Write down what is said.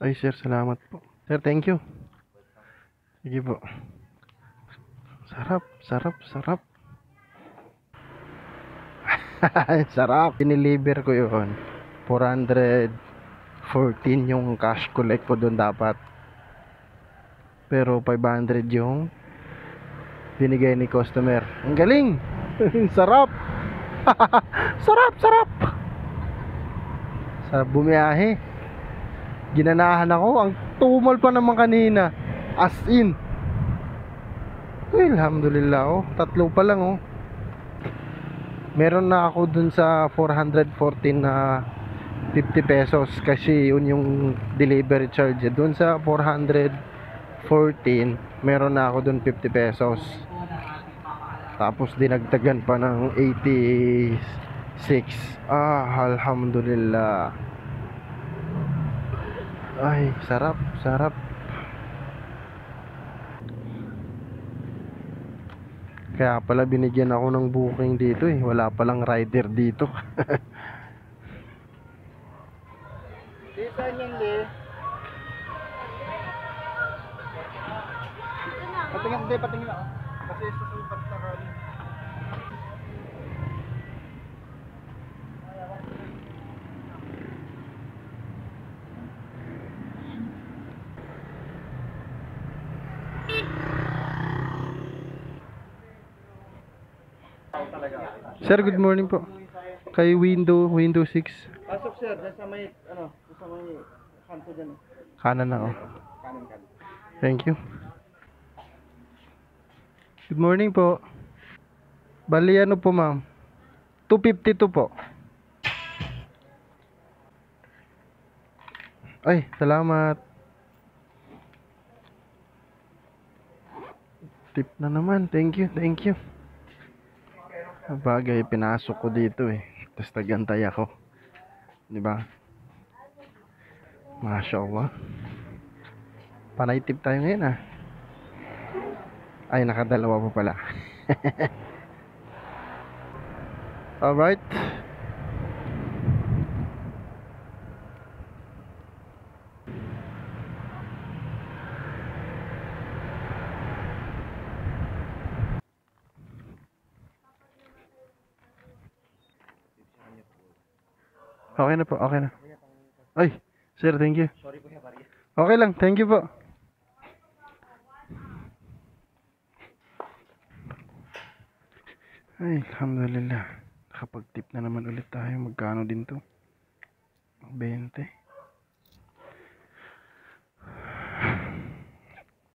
Ay, sir, salamat po. Sir, thank you. Sige po. Sarap, sarap, sarap. Sarap. Piniliver ko yun. 414 yung cash collect ko doon dapat. Pero 500 yung binigay ni customer. Ang galing. Sarap. Sarap, sarap. Sarap bumiyahe. Ginanahan ako. Ang tumal pa naman kanina. As in. Uy, alhamdulillah. Oh, tatlo pa lang oh. Meron na ako dun sa 414 na 50 pesos kasi yun yung delivery charge. Dun sa 414 meron na ako dun 50 pesos. Tapos dinagdagan pa ng 86. Alhamdulillah. Ay, sarap, sarap. Kaya pala binigyan ako ng booking dito eh. Wala palang rider dito. Dito niyan di. Patingin ako. Kasi susupat sa kali. Sir, good morning po. Kay window 6. Pasok sir, sa may sa may kanto diyan. Kanan na oh. Kanan. Thank you. Good morning po. Bali ano po ma'am? 252 po. Ay, salamat. Tip na naman. Thank you, thank you. Bagay, pinasok ko dito eh. Tapos nagantay ako. Di ba? Mashallah. Panay tip tayo ngayon ah. Ay, nakadalawa pa pala. Alright. Okay na po, okay na. Ay, sir, thank you. Sorry Kuya Maria. Okay lang, thank you po. Ay, alhamdulillah. Nakapag-tip na naman ulit tayo. Magkano din to? 20.